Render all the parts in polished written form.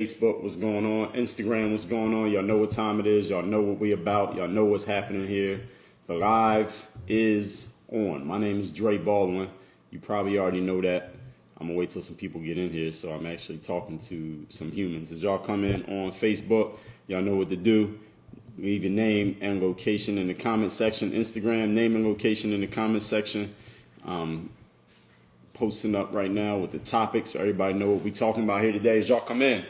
Facebook, what's going on? Instagram, what's going on? Y'all know what time it is. Y'all know what we about. Y'all know what's happening here. The live is on. My name is Dre Baldwin. You probably already know that. I'm going to wait till some people get in here so I'm actually talking to some humans. As y'all come in on Facebook, y'all know what to do. Leave your name and location in the comment section. Instagram, name and location in the comment section. Posting up right now with the topics so everybody know what we talking about here today. As y'all come in,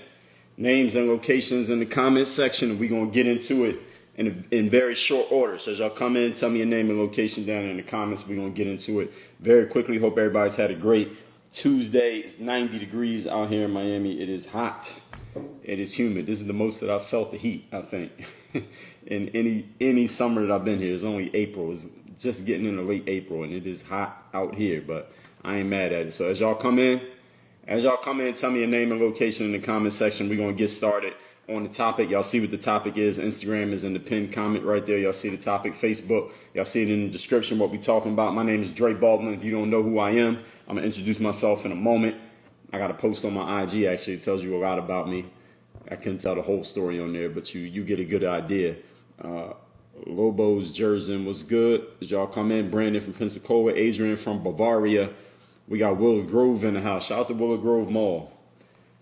names and locations in the comment section, and we're going to get into it in very short order. So as y'all come in, tell me your name and location down in the comments. We're going to get into it very quickly. Hope everybody's had a great Tuesday. It's 90 degrees out here in Miami. It is hot. It is humid. This is the most that I've felt the heat, I think, in any summer that I've been here. It's only April. It's just getting into late April, and it is hot out here, but I ain't mad at it. So as y'all come in, tell me your name and location in the comment section. We're going to get started on the topic. Y'all see what the topic is. Instagram is in the pinned comment right there. Y'all see the topic. Facebook, y'all see it in the description what we're talking about. My name is Dre Baldwin. If you don't know who I am, I'm going to introduce myself in a moment. I got a post on my IG, actually. It tells you a lot about me. I couldn't tell the whole story on there, but you get a good idea. Lobos, Jersey, what's good? As y'all come in, Brandon from Pensacola, Adrian from Bavaria. We got Willow Grove in the house. Shout out to Willow Grove Mall.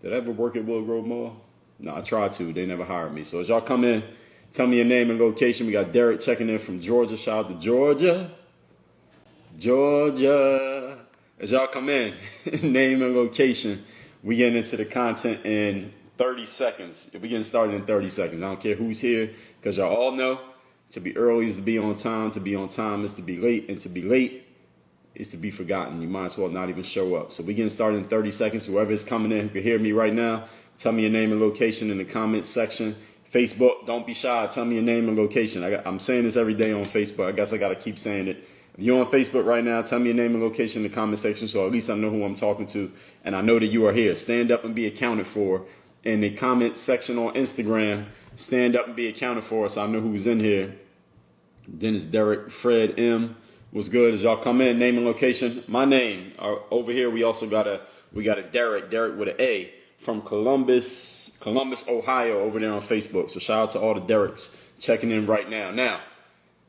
Did I ever work at Willow Grove Mall? No, I tried to. They never hired me. So as y'all come in, tell me your name and location. We got Derek checking in from Georgia. Shout out to Georgia. Georgia. As y'all come in, name and location. We getting into the content in 30 seconds. If we getting started in 30 seconds. I don't care who's here, because y'all all know to be early is to be on time. To be on time is to be late. And to be late is to be forgotten. You might as well not even show up. So we getting started in 30 seconds. Whoever is coming in who can hear me right now, tell me your name and location in the comments section. Facebook, don't be shy. Tell me your name and location. I'm saying this every day on Facebook. I guess I got to keep saying it. If you're on Facebook right now, tell me your name and location in the comment section so at least I know who I'm talking to and I know that you are here. Stand up and be accounted for. In the comment section on Instagram, stand up and be accounted for so I know who's in here. Dennis, Derek, Fred, M. What's good? As y'all come in, name and location. My name. Over here, we also got a Derek with an A from Columbus, Ohio, over there on Facebook. So shout out to all the Dereks checking in right now. Now,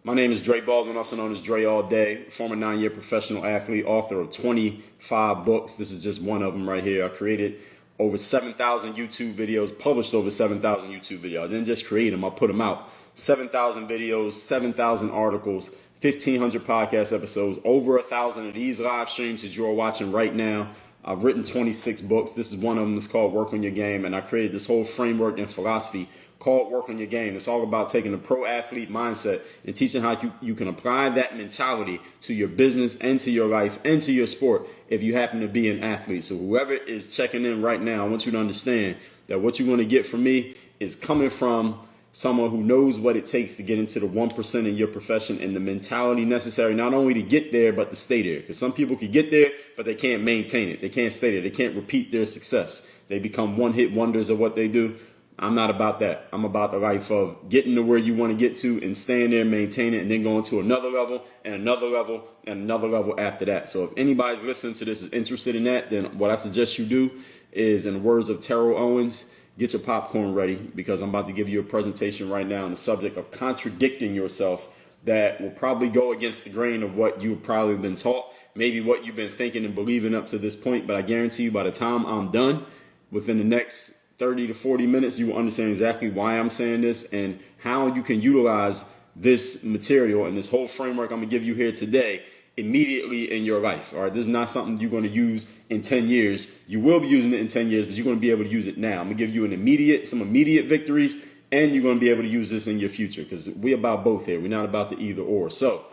my name is Dre Baldwin, also known as Dre All Day, former 9-year professional athlete, author of 25 books. This is just one of them right here. I created over 7,000 YouTube videos, published over 7,000 YouTube videos. I didn't just create them, I put them out. 7,000 videos, 7,000 articles, 1,500 podcast episodes, over 1,000 of these live streams that you are watching right now. I've written 26 books. This is one of them. It's called Work on Your Game. And I created this whole framework and philosophy called Work on Your Game. It's all about taking a pro athlete mindset and teaching how you can apply that mentality to your business and to your life and to your sport if you happen to be an athlete. So whoever is checking in right now, I want you to understand that what you're going to get from me is coming from someone who knows what it takes to get into the 1% in your profession and the mentality necessary not only to get there, but to stay there. Because some people can get there, but they can't maintain it. They can't stay there. They can't repeat their success. They become one-hit wonders of what they do. I'm not about that. I'm about the life of getting to where you want to get to and staying there, maintain it, and then going to another level and another level and another level after that. So if anybody's listening to this is interested in that, then what I suggest you do is, in the words of Terrell Owens, get your popcorn ready, because I'm about to give you a presentation right now on the subject of contradicting yourself that will probably go against the grain of what you've probably been taught, maybe what you've been thinking and believing up to this point. But I guarantee you by the time I'm done, within the next 30 to 40 minutes, you will understand exactly why I'm saying this and how you can utilize this material and this whole framework I'm going to give you here today immediately in your life. All right, this is not something you're going to use in 10 years. You will be using it in 10 years, but you're going to be able to use it now. I'm going to give you some immediate victories, and you're going to be able to use this in your future, because we're about both here. We're not about the either or. So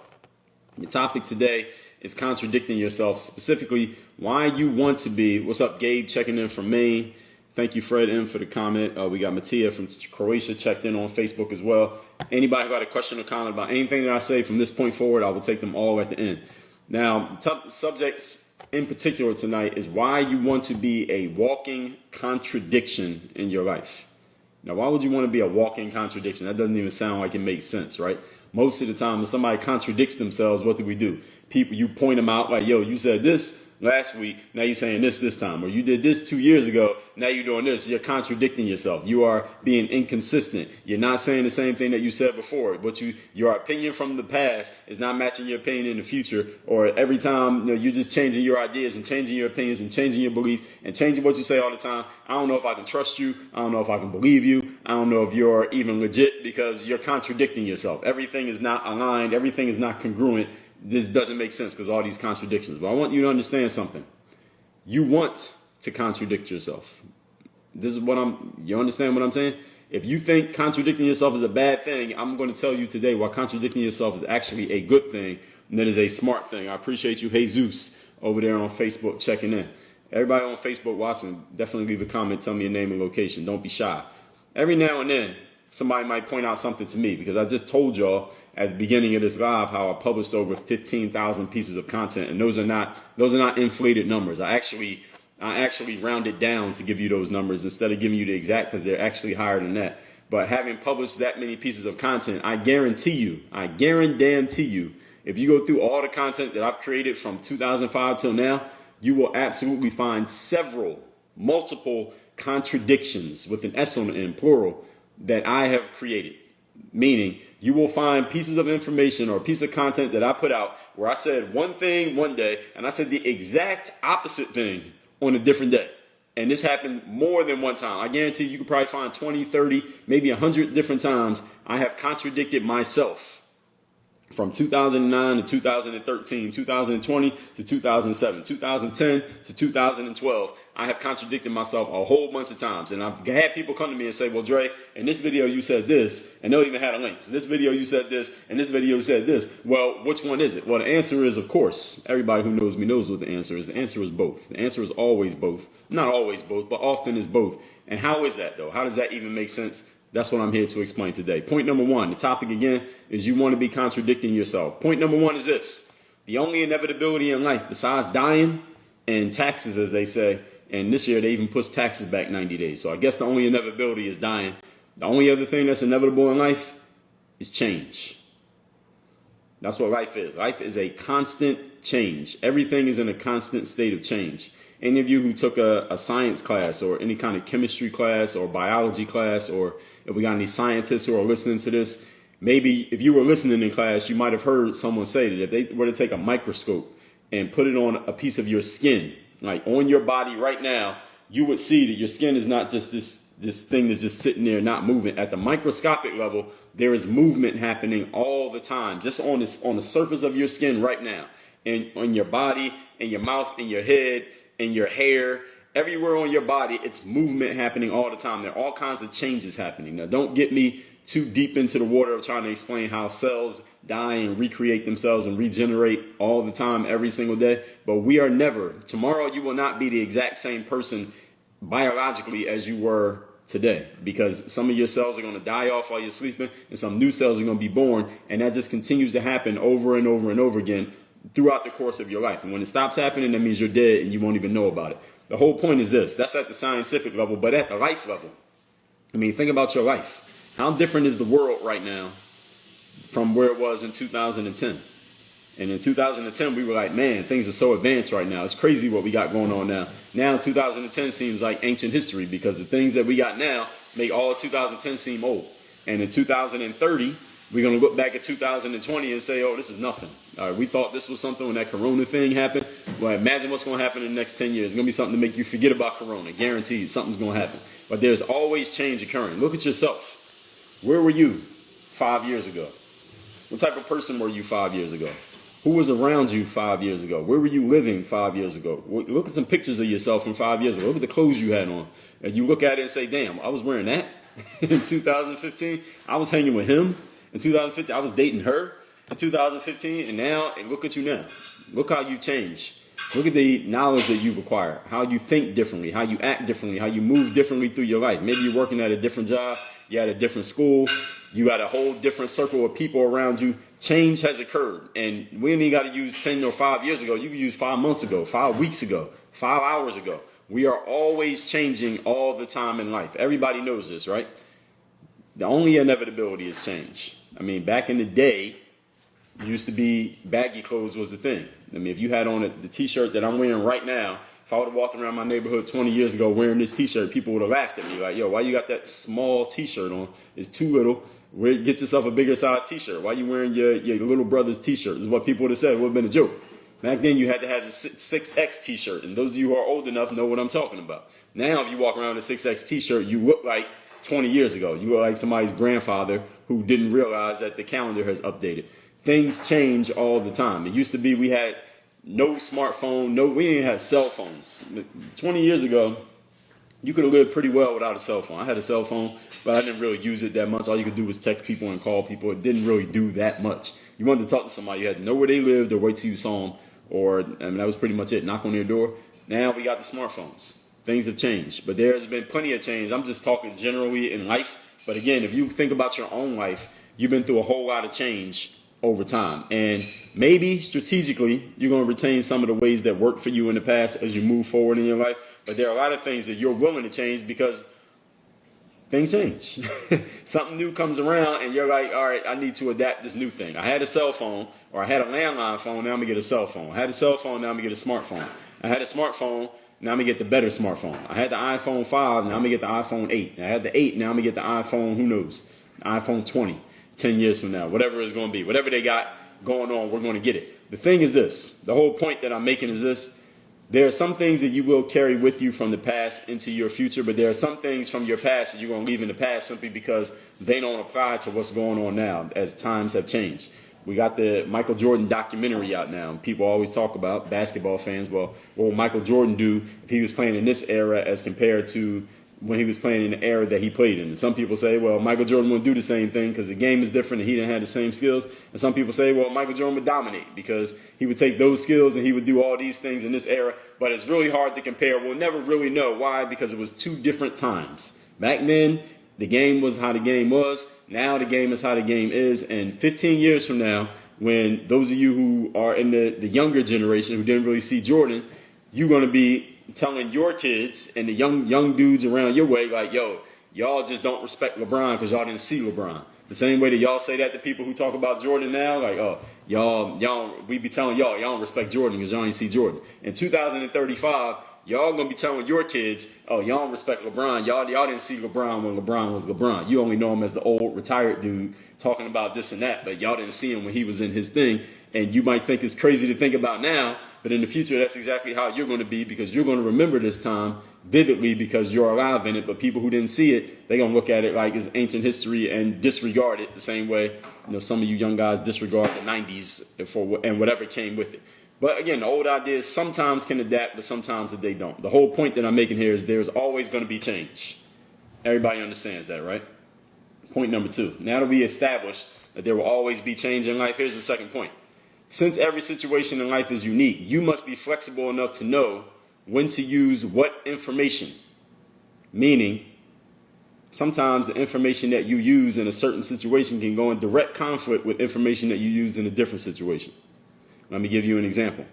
the topic today is contradicting yourself, specifically why you want to be. What's up, Gabe, checking in from Maine. Thank you, Fred M, for the comment. We got Mattia from Croatia checked in on Facebook as well. Anybody who got a question or comment about anything that I say from this point forward, I will take them all at the end. Now, the subjects in particular tonight is why you want to be a walking contradiction in your life. Now, why would you want to be a walking contradiction? That doesn't even sound like it makes sense, right? Most of the time, when somebody contradicts themselves, what do? People, you point them out like, yo, you said this, last week, now you're saying this time. Or you did this 2 years ago, now you're doing this. You're contradicting yourself. You are being inconsistent. You're not saying the same thing that you said before. But your opinion from the past is not matching your opinion in the future. Or every time you're just changing your ideas and changing your opinions and changing your belief and changing what you say all the time. I don't know if I can trust you. I don't know if I can believe you. I don't know if you're even legit because you're contradicting yourself. Everything is not aligned. Everything is not congruent. This doesn't make sense because all these contradictions. But I want you to understand something. You want to contradict yourself. You understand what I'm saying? If you think contradicting yourself is a bad thing, I'm going to tell you today why contradicting yourself is actually a good thing, and that is a smart thing. I appreciate you, Jesus, over there on Facebook checking in. Everybody on Facebook watching, definitely leave a comment, tell me your name and location. Don't be shy. Every now and then, somebody might point out something to me because I just told y'all at the beginning of this live how I published over 15,000 pieces of content, and those are not inflated numbers. I actually rounded down to give you those numbers instead of giving you the exact because they're actually higher than that. But having published that many pieces of content, I guarantee you, if you go through all the content that I've created from 2005 till now, you will absolutely find multiple contradictions with an S on the end, plural, that I have created. Meaning, you will find pieces of information or a piece of content that I put out where I said one thing one day and I said the exact opposite thing on a different day. And this happened more than one time. I guarantee you could probably find 20, 30, maybe 100 different times I have contradicted myself. From 2009 to 2013, 2020 to 2007, 2010 to 2012, I have contradicted myself a whole bunch of times. And I've had people come to me and say, well, Dre, in this video you said this, and they'll even have a link. So this video you said this, and this video said this. Well, which one is it? Well, the answer is, of course, everybody who knows me knows what the answer is. The answer is both. The answer is always both. Not always both, but often is both. And how is that, though? How does that even make sense? That's what I'm here to explain today. Point number one, the topic again is you want to be contradicting yourself. Point number one is this. The only inevitability in life besides dying and taxes, as they say, and this year they even pushed taxes back 90 days. So I guess the only inevitability is dying. The only other thing that's inevitable in life is change. That's what life is. Life is a constant change. Everything is in a constant state of change. Any of you who took a science class or any kind of chemistry class or biology class, or if we got any scientists who are listening to this, maybe if you were listening in class, you might have heard someone say that if they were to take a microscope and put it on a piece of your skin, like on your body right now, you would see that your skin is not just this thing that's just sitting there not moving. At the microscopic level, there is movement happening all the time, just on the surface of your skin right now, and on your body, in your mouth, in your head, in your hair, everywhere on your body, it's movement happening all the time. There are all kinds of changes happening. Now, don't get me too deep into the water of trying to explain how cells die and recreate themselves and regenerate all the time, every single day. But we are never, tomorrow you will not be the exact same person biologically as you were today, because some of your cells are going to die off while you're sleeping and some new cells are going to be born. And that just continues to happen over and over and over again throughout the course of your life. And when it stops happening, that means you're dead and you won't even know about it. The whole point is this. That's at the scientific level, but at the life level, I mean, think about your life. How different is the world right now from where it was in 2010? And in 2010, we were like, man, things are so advanced right now. It's crazy what we got going on now. Now 2010 seems like ancient history because the things that we got now make all of 2010 seem old. And in 2030, we're going to look back at 2020 and say, oh, this is nothing. We thought this was something when that corona thing happened. Well, imagine what's going to happen in the next 10 years. It's going to be something to make you forget about corona. Guaranteed something's going to happen. But there's always change occurring. Look at yourself. Where were you 5 years ago? What type of person were you 5 years ago? Who was around you 5 years ago? Where were you living 5 years ago? Look at some pictures of yourself from 5 years ago. Look at the clothes you had on. And you look at it and say, damn, I was wearing that in 2015. I was hanging with him. In 2015, I was dating her in 2015, and now, and look at you now. Look how you change. Look at the knowledge that you've acquired, how you think differently, how you act differently, how you move differently through your life. Maybe you're working at a different job, you're at a different school, you got a whole different circle of people around you. Change has occurred, and we ain't got to use 10 or 5 years ago. You can use 5 months ago, 5 weeks ago, 5 hours ago. We are always changing all the time in life. Everybody knows this, right? The only inevitability is change. I mean, back in the day, Used to be baggy clothes was the thing. I mean, if you had on the t-shirt that I'm wearing right now, if I would have walked around my neighborhood 20 years ago wearing this t-shirt, people would have laughed at me like, yo, why you got that small t-shirt on? It's too little. Get yourself a bigger size t-shirt. Why you wearing your little brother's t-shirt? This is what people would have said. It would have been a joke. Back then, you had to have the 6X t-shirt, and those of you who are old enough know what I'm talking about. Now, if you walk around with a 6X t-shirt, you look like 20 years ago. You look like somebody's grandfather who didn't realize that the calendar has updated. Things change all the time. It used to be we had no smartphone, we didn't have cell phones. 20 years ago, you could have lived pretty well without a cell phone. I had a cell phone, but I didn't really use it that much. All you could do was text people and call people. It didn't really do that much. You wanted to talk to somebody, you had to know where they lived or wait till you saw them, or that was pretty much it. Knock on their door. Now we got the smartphones. Things have changed, but there's been plenty of change. I'm just talking generally in life. But again, if you think about your own life, you've been through a whole lot of change over time. And maybe strategically, you're going to retain some of the ways that worked for you in the past as you move forward in your life. But there are a lot of things that you're willing to change because things change. Something new comes around and you're like, all right, I need to adapt this new thing. I had a cell phone, or I had a landline phone, now I'm going to get a cell phone. I had a cell phone, now I'm going to get a smartphone. I had a smartphone, now I'm going to get the better smartphone. I had the iPhone 5, now I'm going to get the iPhone 8. I had the 8, now I'm going to get the iPhone, who knows, the iPhone 20. 10 years from now, whatever it's going to be, whatever they got going on, we're going to get it. The thing is this, the whole point that I'm making is this: there are some things that you will carry with you from the past into your future, but there are some things from your past that you're going to leave in the past simply because they don't apply to what's going on now as times have changed. We got the Michael Jordan documentary out now. People always talk about, basketball fans, well, what would Michael Jordan do if he was playing in this era as compared to when he was playing in the era that he played in? And some people say, well, Michael Jordan wouldn't do the same thing because the game is different and he didn't have the same skills. And some people say, well, Michael Jordan would dominate because he would take those skills and he would do all these things in this era. But it's really hard to compare. We'll never really know. Why? Because it was two different times. Back then, the game was how the game was. Now the game is how the game is. And 15 years from now, when those of you who are in the younger generation who didn't really see Jordan, you're going to be telling your kids and the young dudes around your way, like, yo, y'all just don't respect LeBron because y'all didn't see LeBron. The same way that y'all say that to people who talk about Jordan now, like, oh, y'all, we be telling y'all don't respect Jordan because y'all ain't see Jordan. In 2035, y'all gonna be telling your kids, oh, y'all don't respect LeBron. Y'all didn't see LeBron when LeBron was LeBron. You only know him as the old retired dude talking about this and that, but y'all didn't see him when he was in his thing. And you might think it's crazy to think about now, but in the future, that's exactly how you're going to be, because you're going to remember this time vividly because you're alive in it. But people who didn't see it, they're going to look at it like it's ancient history and disregard it the same way, some of you young guys disregard the 90s and whatever came with it. But again, the old ideas sometimes can adapt, but sometimes they don't. The whole point that I'm making here is there's always going to be change. Everybody understands that, right? Point number 2. Now that we established that there will always be change in life, here's the second point. Since every situation in life is unique, you must be flexible enough to know when to use what information. Meaning, sometimes the information that you use in a certain situation can go in direct conflict with information that you use in a different situation. Let me give you an example.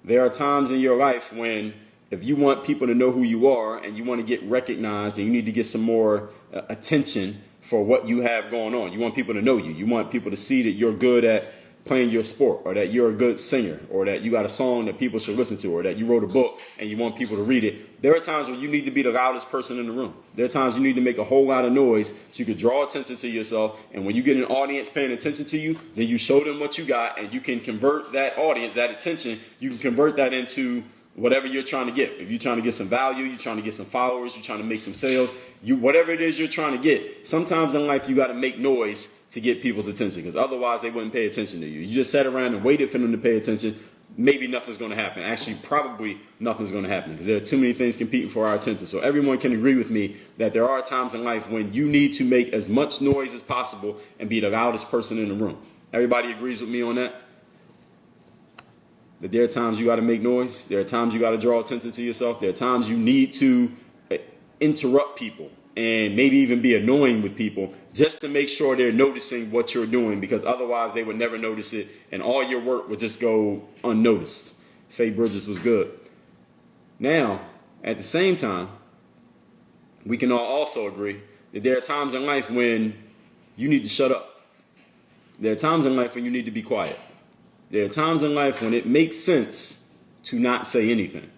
There are times in your life when if you want people to know who you are and you want to get recognized and you need to get some more attention for what you have going on. You want people to know you. You want people to see that you're good at playing your sport, or that you're a good singer, or that you got a song that people should listen to, or that you wrote a book and you want people to read it. There are times when you need to be the loudest person in the room. There are times you need to make a whole lot of noise so you can draw attention to yourself. And when you get an audience paying attention to you, then you show them what you got, and you can convert that audience, that attention, you can convert that into whatever you're trying to get. If you're trying to get some value, you're trying to get some followers, you're trying to make some sales, whatever it is you're trying to get. Sometimes in life you got to make noise to get people's attention, because otherwise they wouldn't pay attention to you. You just sat around and waited for them to pay attention. Maybe nothing's going to happen. Actually, probably nothing's going to happen, because there are too many things competing for our attention. So everyone can agree with me that there are times in life when you need to make as much noise as possible and be the loudest person in the room. Everybody agrees with me on that? That there are times you got to make noise. There are times you got to draw attention to yourself. There are times you need to interrupt people and maybe even be annoying with people just to make sure they're noticing what you're doing, because otherwise they would never notice it and all your work would just go unnoticed. Faye Bridges was good. Now, at the same time, we can all also agree that there are times in life when you need to shut up. There are times in life when you need to be quiet. There are times in life when it makes sense to not say anything.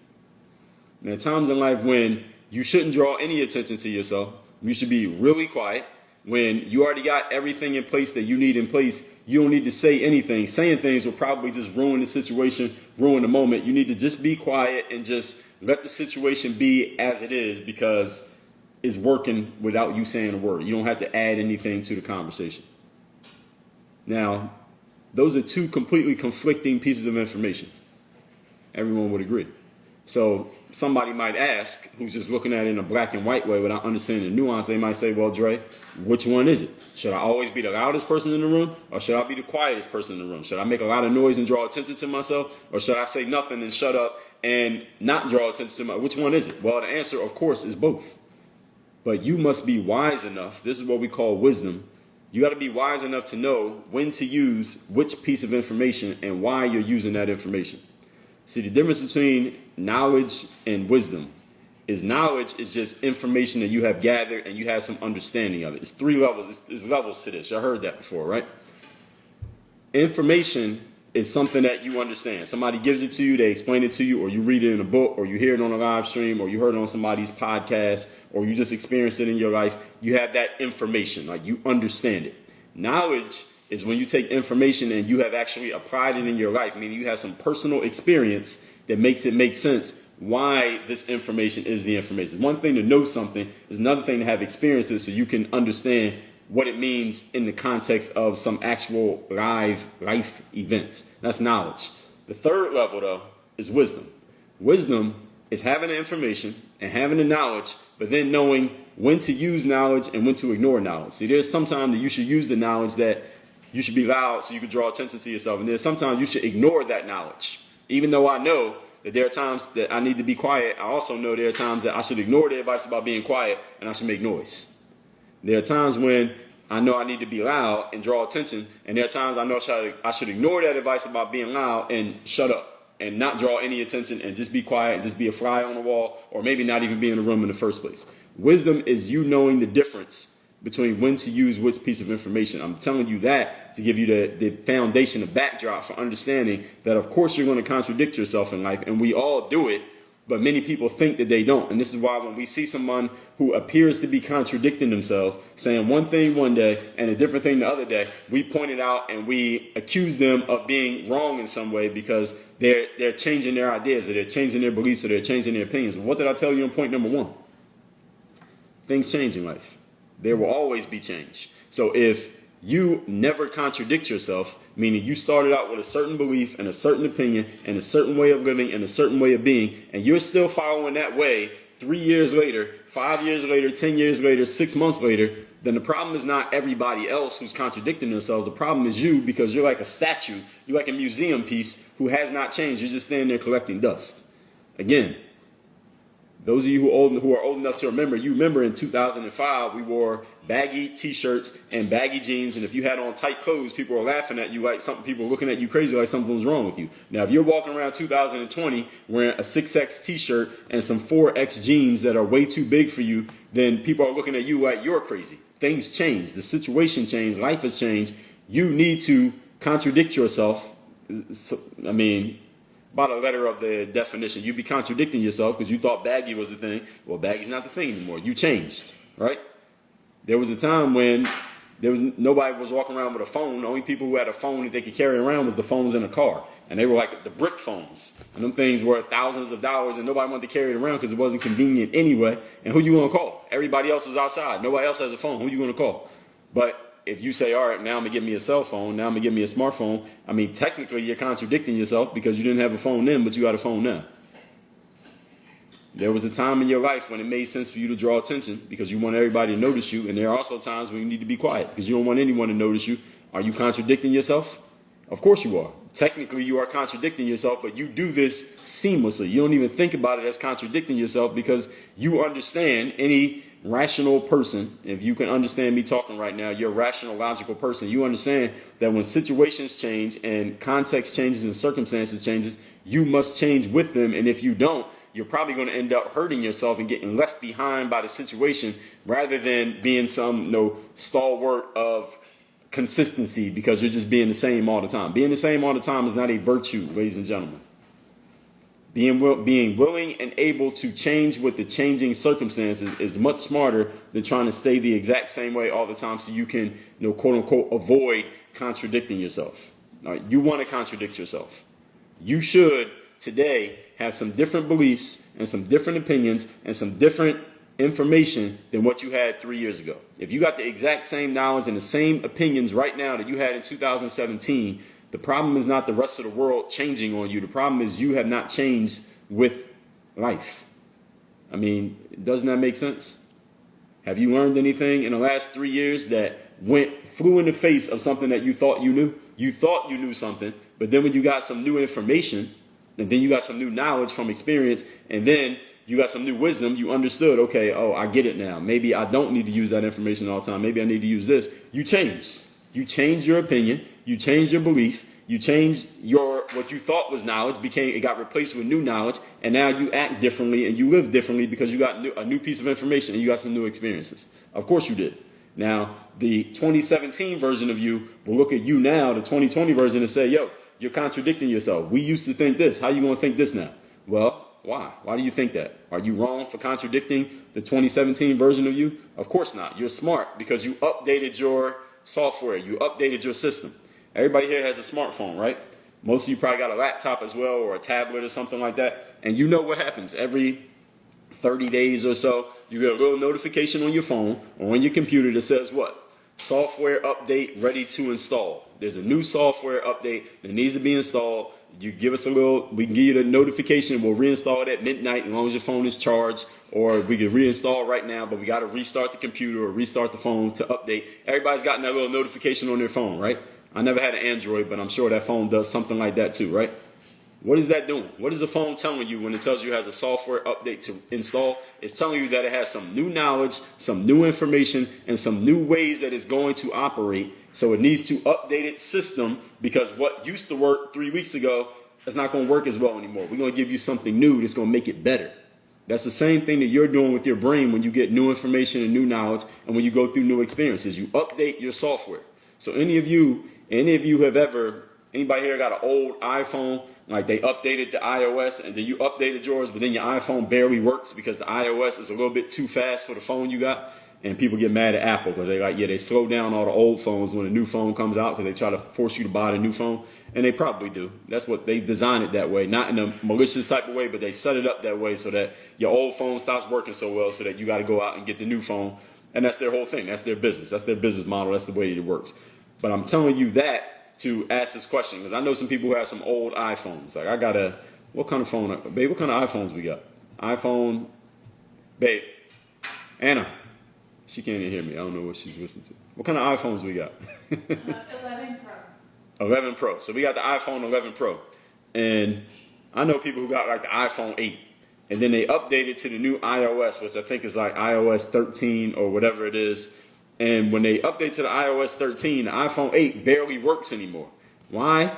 There are times in life when you shouldn't draw any attention to yourself. You should be really quiet. When you already got everything in place that you need in place, you don't need to say anything. Saying things will probably just ruin the situation, ruin the moment. You need to just be quiet and just let the situation be as it is, because it's working without you saying a word. You don't have to add anything to the conversation. Now, those are two completely conflicting pieces of information. Everyone would agree. So somebody might ask, who's just looking at it in a black and white way without understanding the nuance, they might say, well, Dre, which one is it? Should I always be the loudest person in the room, or should I be the quietest person in the room? Should I make a lot of noise and draw attention to myself, or should I say nothing and shut up and not draw attention to myself? Which one is it? Well, the answer, of course, is both. But you must be wise enough. This is what we call wisdom. You got to be wise enough to know when to use which piece of information and why you're using that information. See, the difference between knowledge and wisdom is knowledge is just information that you have gathered and you have some understanding of it. It's 3 levels. There's levels to this. Y'all heard that before, right? Information is something that you understand. Somebody gives it to you, they explain it to you, or you read it in a book, or you hear it on a live stream, or you heard it on somebody's podcast, or you just experienced it in your life. You have that information, like you understand it. Knowledge is when you take information and you have actually applied it in your life, meaning you have some personal experience that makes it make sense why this information is the information. It's one thing to know something, it's another thing to have experiences so you can understand what it means in the context of some actual live life event. That's knowledge. The third level, though, is wisdom. Wisdom is having the information and having the knowledge, but then knowing when to use knowledge and when to ignore knowledge. See, there's sometimes that you should use the knowledge that you should be loud so you can draw attention to yourself. And there's sometimes you should ignore that knowledge. Even though I know that there are times that I need to be quiet, I also know there are times that I should ignore the advice about being quiet and I should make noise. There are times when I know I need to be loud and draw attention, and there are times I know I should ignore that advice about being loud and shut up and not draw any attention and just be quiet and just be a fly on the wall, or maybe not even be in the room in the first place. Wisdom is you knowing the difference between when to use which piece of information. I'm telling you that to give you the foundation, the backdrop for understanding that, of course, you're going to contradict yourself in life, and we all do it, but many people think that they don't. And this is why when we see someone who appears to be contradicting themselves, saying one thing one day and a different thing the other day, we point it out and we accuse them of being wrong in some way because they're changing their ideas, or they're changing their beliefs, or they're changing their opinions. But what did I tell you in point number 1? Things change in life. There will always be change. So if you never contradict yourself, meaning you started out with a certain belief and a certain opinion and a certain way of living and a certain way of being, and you're still following that way 3 years later, 5 years later, 10 years later, 6 months later, then the problem is not everybody else who's contradicting themselves. The problem is you, because you're like a statue. You're like a museum piece who has not changed. You're just standing there collecting dust. Again, those of you who are old enough to remember, you remember in 2005, we wore baggy T-shirts and baggy jeans. And if you had on tight clothes, people were laughing at you like something, people were looking at you crazy like something was wrong with you. Now, if you're walking around 2020 wearing a 6X T-shirt and some 4X jeans that are way too big for you, then people are looking at you like you're crazy. Things change. The situation changed. Life has changed. You need to contradict yourself. By the letter of the definition, you'd be contradicting yourself because you thought baggy was the thing. Well, baggy's not the thing anymore. You changed, right? There was a time when nobody was walking around with a phone. The only people who had a phone that they could carry around was the phones in a car. And they were like the brick phones. And them things were thousands of dollars, and nobody wanted to carry it around because it wasn't convenient anyway. And who you going to call? Everybody else was outside. Nobody else has a phone. Who you going to call? But if you say, all right, now I'm going to get me a cell phone, now I'm going to get me a smartphone, technically you're contradicting yourself because you didn't have a phone then, but you got a phone now. There was a time in your life when it made sense for you to draw attention because you want everybody to notice you, and there are also times when you need to be quiet because you don't want anyone to notice you. Are you contradicting yourself? Of course you are. Technically, you are contradicting yourself, but you do this seamlessly. You don't even think about it as contradicting yourself because you understand. Any rational person, if you can understand me talking right now, you're a rational, logical person. You understand that when situations change and context changes and circumstances changes, you must change with them. And if you don't, you're probably going to end up hurting yourself and getting left behind by the situation rather than being some stalwart of consistency because you're just being the same all the time. Being the same all the time is not a virtue, ladies and gentlemen. Being willing and able to change with the changing circumstances is much smarter than trying to stay the exact same way all the time so you can, quote unquote, avoid contradicting yourself. All right, you want to contradict yourself. You should today have some different beliefs and some different opinions and some different information than what you had 3 years ago. If you got the exact same knowledge and the same opinions right now that you had in 2017, the problem is not the rest of the world changing on you. The problem is you have not changed with life. I mean, doesn't that make sense? Have you learned anything in the last 3 years that flew in the face of something that you thought you knew? You thought you knew something, but then when you got some new information, and then you got some new knowledge from experience, and then you got some new wisdom, you understood, okay, oh, I get it now. Maybe I don't need to use that information all the time. Maybe I need to use this. You changed. You changed your opinion. You changed your belief. You changed what you thought was knowledge. It got replaced with new knowledge. And now you act differently and you live differently because you got a new piece of information and you got some new experiences. Of course you did. Now, the 2017 version of you will look at you now, the 2020 version, and say, yo, you're contradicting yourself. We used to think this. How you going to think this now? Well, why? Why do you think that? Are you wrong for contradicting the 2017 version of you? Of course not. You're smart because you updated your software. You updated your system. Everybody here has a smartphone, right? Most of you probably got a laptop as well or a tablet or something like that. And you know what happens. Every 30 days or so, you get a little notification on your phone or on your computer that says what? Software update ready to install. There's a new software update that needs to be installed. You give us we can give you the notification. We'll reinstall it at midnight as long as your phone is charged, or we can reinstall right now, but we got to restart the computer or restart the phone to update. Everybody's gotten that little notification on their phone, right? I never had an Android, but I'm sure that phone does something like that too, right? What is that doing? What is the phone telling you when it tells you it has a software update to install? It's telling you that it has some new knowledge, some new information, and some new ways that it's going to operate. So it needs to update its system because what used to work 3 weeks ago is not going to work as well anymore. We're going to give you something new that's going to make it better. That's the same thing that you're doing with your brain when you get new information and new knowledge and when you go through new experiences. You update your software. So any of you have anybody here got an old iPhone, like they updated the iOS and then you updated yours, but then your iPhone barely works because the iOS is a little bit too fast for the phone you got? And people get mad at Apple because they slow down all the old phones when a new phone comes out because they try to force you to buy the new phone. And they probably do. That's what they design it that way, not in a malicious type of way, but they set it up that way so that your old phone stops working so well so that you got to go out and get the new phone. And that's their whole thing. That's their business. That's their business model. That's the way it works. But I'm telling you that to ask this question because I know some people who have some old iPhones. Like what kind of phone? Babe, what kind of iPhones we got? iPhone, babe, Anna. She can't even hear me. I don't know what she's listening to. What kind of iPhones we got? 11 Pro. 11 Pro. So we got the iPhone 11 Pro. And I know people who got like the iPhone 8. And then they updated to the new iOS, which I think is like iOS 13 or whatever it is. And when they update to the iOS 13, the iPhone 8 barely works anymore. Why?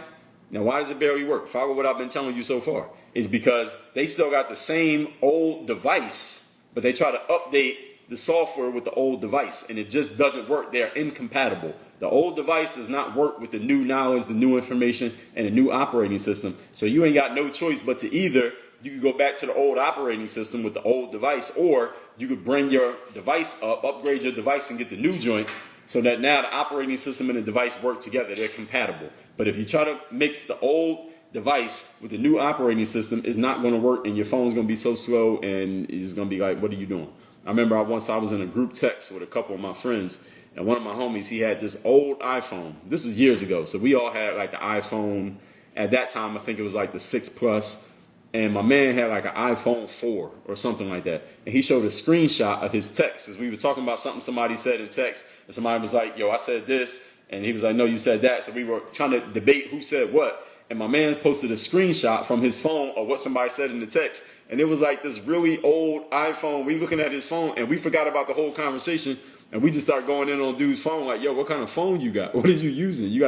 Now, why does it barely work? Follow what I've been telling you so far. It's because they still got the same old device, but they try to update the software with the old device, and it just doesn't work. They're incompatible. The old device does not work with the new knowledge, the new information, and the new operating system. So you ain't got no choice but to either you could go back to the old operating system with the old device, or you could bring your device up, upgrade your device, and get the new joint so that now the operating system and the device work together. They're compatible. But if you try to mix the old device with the new operating system, it's not going to work, and your phone's going to be so slow, and it's going to be like, what are you doing? I remember I was in a group text with a couple of my friends, and one of my homies, he had this old iPhone. This was years ago, so we all had like the iPhone. At that time, I think it was like the 6 Plus, and my man had like an iPhone 4 or something like that. And he showed a screenshot of his text, because we were talking about something somebody said in text, and somebody was like, yo, I said this, and he was like, no, you said that. So we were trying to debate who said what. And my man posted a screenshot from his phone of what somebody said in the text. And it was like this really old iPhone. We looking at his phone, and we forgot about the whole conversation. And we just started going in on dude's phone like, yo, what kind of phone you got? What is you using? He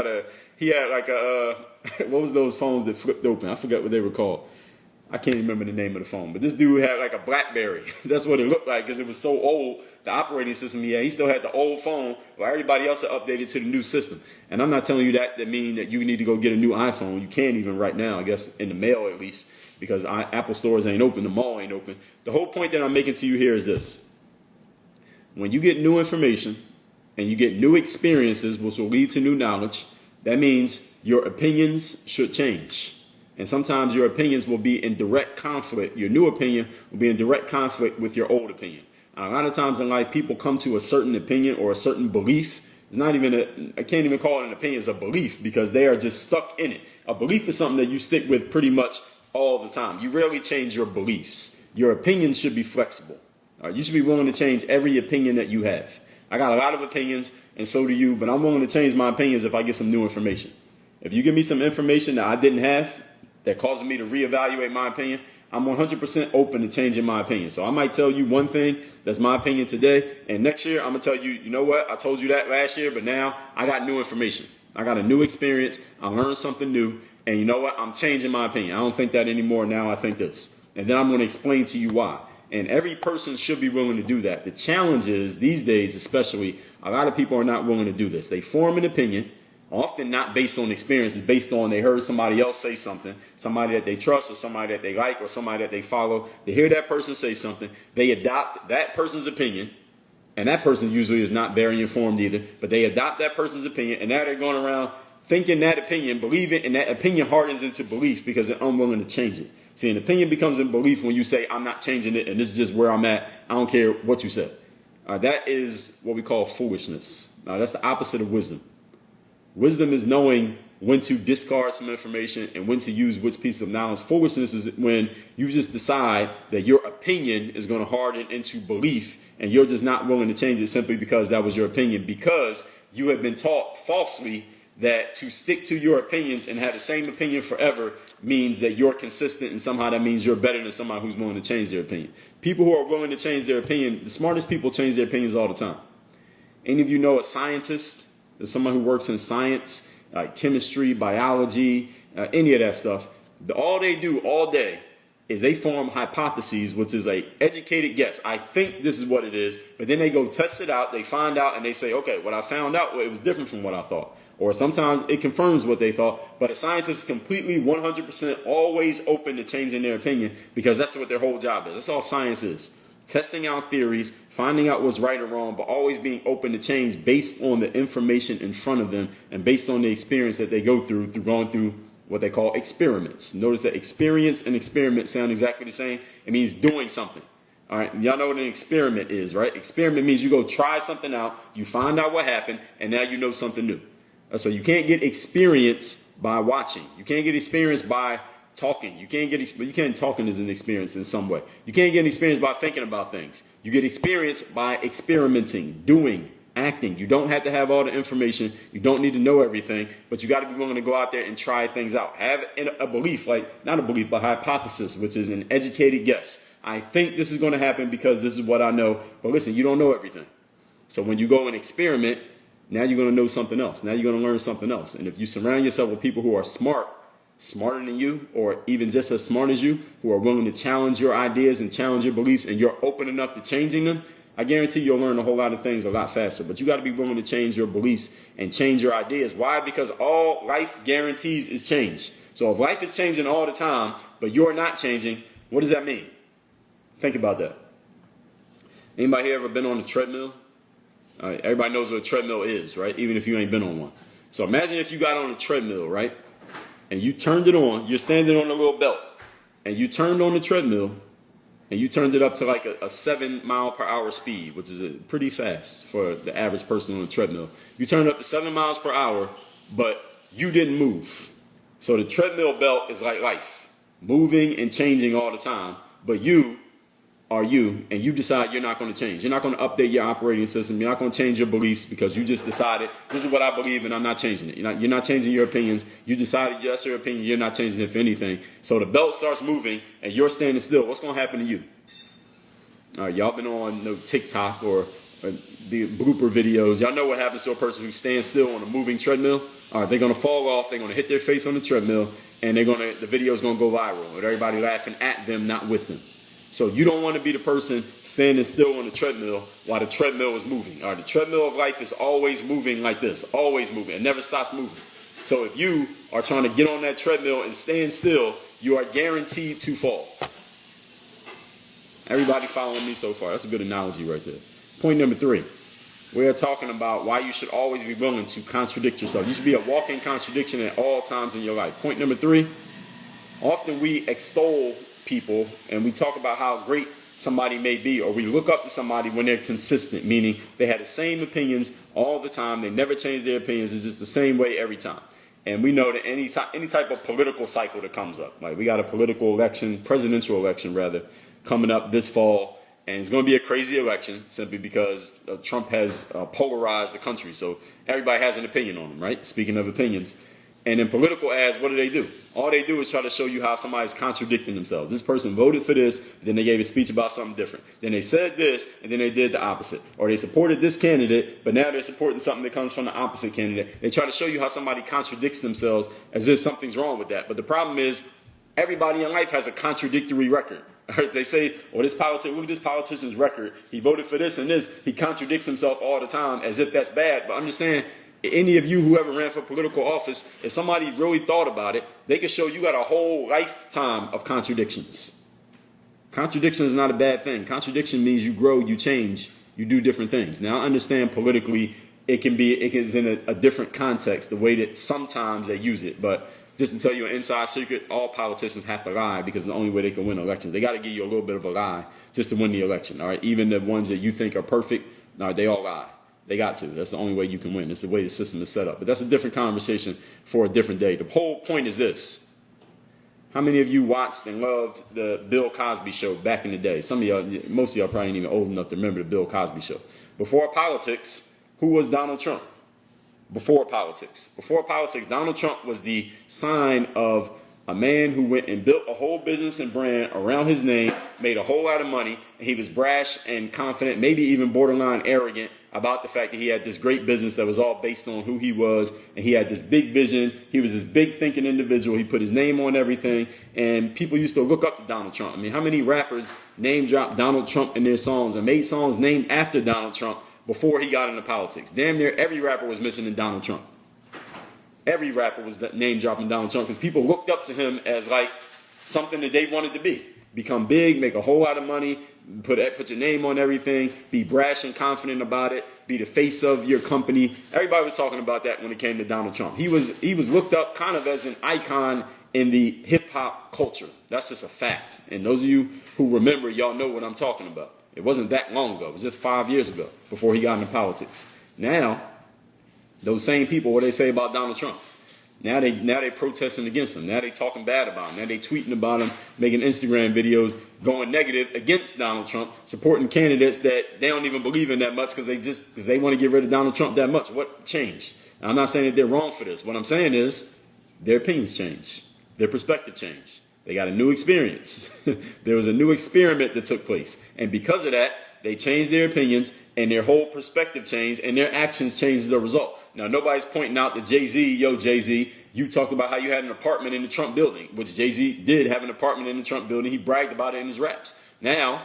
had like what was those phones that flipped open? I forgot what they were called. I can't remember the name of the phone, but this dude had like a BlackBerry. That's what it looked like because it was so old. The operating system he still had the old phone while everybody else had updated to the new system. And I'm not telling you that mean that you need to go get a new iPhone. You can't even right now, I guess, in the mail at least, because Apple stores ain't open, the mall ain't open. The whole point that I'm making to you here is this. When you get new information and you get new experiences, which will lead to new knowledge, that means your opinions should change. And sometimes your opinions will be in direct conflict. Your new opinion will be in direct conflict with your old opinion. A lot of times in life, people come to a certain opinion or a certain belief. It's not even I can't even call it an opinion, it's a belief because they are just stuck in it. A belief is something that you stick with pretty much all the time. You rarely change your beliefs. Your opinions should be flexible. You should be willing to change every opinion that you have. I got a lot of opinions, and so do you, but I'm willing to change my opinions if I get some new information. If you give me some information that I didn't have, that causes me to reevaluate my opinion, I'm 100% open to changing my opinion. So I might tell you one thing that's my opinion today, and next year I'm going to tell you, you know what, I told you that last year, but now I got new information. I got a new experience, I learned something new, and you know what, I'm changing my opinion. I don't think that anymore, now I think this. And then I'm going to explain to you why. And every person should be willing to do that. The challenge is, these days especially, a lot of people are not willing to do this. They form an opinion, often not based on experience. It's based on they heard somebody else say something, somebody that they trust or somebody that they like or somebody that they follow. They hear that person say something. They adopt that person's opinion, and that person usually is not very informed either, but they adopt that person's opinion, and now they're going around thinking that opinion, believing, and that opinion hardens into belief because they're unwilling to change it. See, an opinion becomes in belief when you say, I'm not changing it, and this is just where I'm at. I don't care what you say. That is what we call foolishness. That's the opposite of wisdom. Wisdom is knowing when to discard some information and when to use which piece of knowledge. Foolishness is when you just decide that your opinion is going to harden into belief and you're just not willing to change it simply because that was your opinion, because you have been taught falsely that to stick to your opinions and have the same opinion forever means that you're consistent, and somehow that means you're better than somebody who's willing to change their opinion. People who are willing to change their opinion, the smartest people change their opinions all the time. Any of you know a scientist? There's someone who works in science, chemistry, biology, any of that stuff. All they do all day is they form hypotheses, which is a educated guess. I think this is what it is, but then they go test it out, they find out, and they say, okay, what I found out, well, it was different from what I thought. Or sometimes it confirms what they thought, but a scientist is completely 100% always open to changing their opinion because that's what their whole job is. That's all science is. Testing out theories, finding out what's right or wrong, but always being open to change based on the information in front of them and based on the experience that they go through going through what they call experiments. Notice that experience and experiment sound exactly the same. It means doing something. All right, y'all know what an experiment is, right? Experiment means you go try something out, you find out what happened, and now you know something new. So you can't get experience by watching. You can't get experience by talking. Talking is an experience in some way. You can't get experience by thinking about things. You get experience by experimenting, doing, acting. You don't have to have all the information. You don't need to know everything, but you got to be willing to go out there and try things out. Have a belief, not a belief, but hypothesis, which is an educated guess. I think this is going to happen because this is what I know. But listen, you don't know everything. So when you go and experiment, now you're going to know something else. Now you're going to learn something else. And if you surround yourself with people who are smarter than you, or even just as smart as you, who are willing to challenge your ideas and challenge your beliefs, and you're open enough to changing them, I guarantee you'll learn a whole lot of things a lot faster. But you got to be willing to change your beliefs and change your ideas. Why? Because all life guarantees is change. So if life is changing all the time, but you're not changing, what does that mean? Think about that. Anybody here ever been on a treadmill? Everybody knows what a treadmill is, right? Even if you ain't been on one. So imagine if you got on a treadmill, right? And you turned it on. You're standing on a little belt. And you turned on the treadmill. And you turned it up to like a 7 mile per hour speed, which is pretty fast for the average person on a treadmill. You turned up to 7 miles per hour, but you didn't move. So the treadmill belt is like life, moving and changing all the time. But you are you, and you decide you're not going to change. You're not going to update your operating system. You're not going to change your beliefs because you just decided this is what I believe and I'm not changing it. You're not changing your opinions. You decided that's your opinion. You're not changing it for anything. So the belt starts moving and you're standing still. What's going to happen to you? All right, y'all been on TikTok or the blooper videos. Y'all know what happens to a person who stands still on a moving treadmill. All right, they're going to fall off. They're going to hit their face on the treadmill and the video is gonna go viral with everybody laughing at them, not with them. So you don't want to be the person standing still on the treadmill while the treadmill is moving. All right, the treadmill of life is always moving like this, always moving. It never stops moving. So if you are trying to get on that treadmill and stand still, you are guaranteed to fall. Everybody following me so far? That's a good analogy right there. Point number 3. We are talking about why you should always be willing to contradict yourself. You should be a walking contradiction at all times in your life. Point number 3. Often we extol people and we talk about how great somebody may be, or we look up to somebody when they're consistent, meaning they had the same opinions all the time. They never change their opinions. It's just the same way every time. And we know that any type of political cycle that comes up, like we got a presidential election rather, coming up this fall, and it's going to be a crazy election simply because Trump has polarized the country. So everybody has an opinion on him, right? Speaking of opinions. And in political ads, what do? All they do is try to show you how somebody's contradicting themselves. This person voted for this, then they gave a speech about something different. Then they said this, and then they did the opposite. Or they supported this candidate, but now they're supporting something that comes from the opposite candidate. They try to show you how somebody contradicts themselves as if something's wrong with that. But the problem is, everybody in life has a contradictory record. They say, look at this politician's record. He voted for this and this. He contradicts himself all the time as if that's bad. But understand, any of you who ever ran for political office, if somebody really thought about it, they could show you got a whole lifetime of contradictions. Contradiction is not a bad thing. Contradiction means you grow, you change, you do different things. Now, I understand politically it is in a different context, the way that sometimes they use it. But just to tell you an inside secret, all politicians have to lie because it's the only way they can win elections. They got to give you a little bit of a lie just to win the election. All right, even the ones that you think are perfect, no, they all lie. They got to. That's the only way you can win. It's the way the system is set up. But that's a different conversation for a different day. The whole point is this. How many of you watched and loved the Bill Cosby show back in the day? Some of y'all, most of y'all probably ain't even old enough to remember the Bill Cosby show. Before politics, who was Donald Trump? Before politics, Donald Trump was the sign of a man who went and built a whole business and brand around his name, made a whole lot of money, and he was brash and confident, maybe even borderline arrogant about the fact that he had this great business that was all based on who he was, and he had this big vision. He was this big thinking individual. He put his name on everything, and people used to look up to Donald Trump. I mean, how many rappers name dropped Donald Trump in their songs and made songs named after Donald Trump before he got into politics? Damn near every rapper was mentioning Donald Trump. Every rapper was name dropping Donald Trump because people looked up to him as like something that they wanted to be. Become big, make a whole lot of money, put your name on everything, be brash and confident about it, be the face of your company. Everybody was talking about that when it came to Donald Trump. He was looked up kind of as an icon in the hip-hop culture. That's just a fact. And those of you who remember, y'all know what I'm talking about. It wasn't that long ago. It was just 5 years ago before he got into politics. Now, those same people, what they say about Donald Trump. Now they protesting against him. Now they talking bad about him. Now they tweeting about him, making Instagram videos, going negative against Donald Trump, supporting candidates that they don't even believe in that much because they want to get rid of Donald Trump that much. What changed? Now, I'm not saying that they're wrong for this. What I'm saying is their opinions changed. Their perspective changed. They got a new experience. There was a new experiment that took place. And because of that, they changed their opinions and their whole perspective changed and their actions changed as a result. Now, nobody's pointing out that Jay-Z, you talked about how you had an apartment in the Trump building, which Jay-Z did have an apartment in the Trump building. He bragged about it in his raps. Now,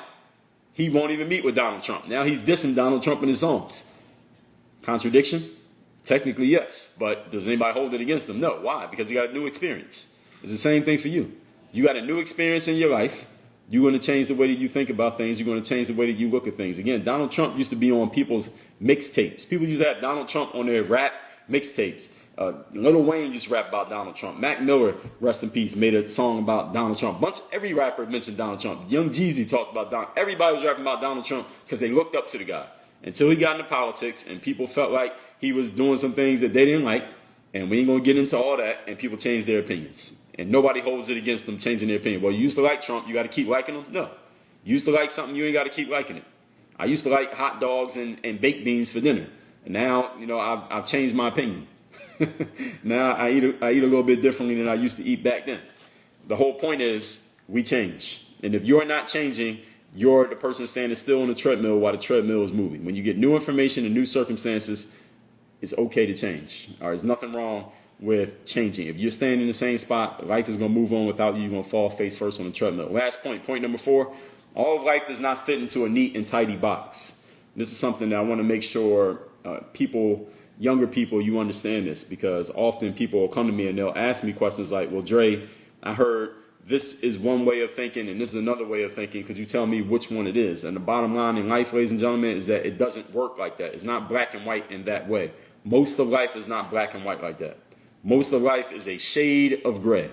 he won't even meet with Donald Trump. Now he's dissing Donald Trump in his songs. Contradiction? Technically, yes. But does anybody hold it against him? No. Why? Because he got a new experience. It's the same thing for you. You got a new experience in your life. You're going to change the way that you think about things. You're going to change the way that you look at things. Again, Donald Trump used to be on people's mixtapes. People used to have Donald Trump on their rap mixtapes. Lil Wayne used to rap about Donald Trump. Mac Miller, rest in peace, made a song about Donald Trump. Every rapper mentioned Donald Trump. Young Jeezy talked about Donald. Everybody was rapping about Donald Trump because they looked up to the guy. Until he got into politics and people felt like he was doing some things that they didn't like. And we ain't going to get into all that. And people changed their opinions. And nobody holds it against them changing their opinion. Well, you used to like Trump. You got to keep liking him? No. You used to like something. You ain't got to keep liking it. I used to like hot dogs and baked beans for dinner. And now, I've changed my opinion. Now I eat a little bit differently than I used to eat back then. The whole point is we change. And if you're not changing, you're the person standing still on the treadmill while the treadmill is moving. When you get new information and new circumstances, it's okay to change. All right, there's nothing wrong with changing. If you're staying in the same spot, life is going to move on without you. You're going to fall face first on the treadmill. Last point number 4, all of life does not fit into a neat and tidy box. This is something that I want to make sure younger people, you understand this, because often people will come to me and they'll ask me questions like, well, Dre, I heard this is one way of thinking and this is another way of thinking. Could you tell me which one it is? And the bottom line in life, ladies and gentlemen, is that it doesn't work like that. It's not black and white in that way. Most of life is not black and white like that. Most of life is a shade of gray.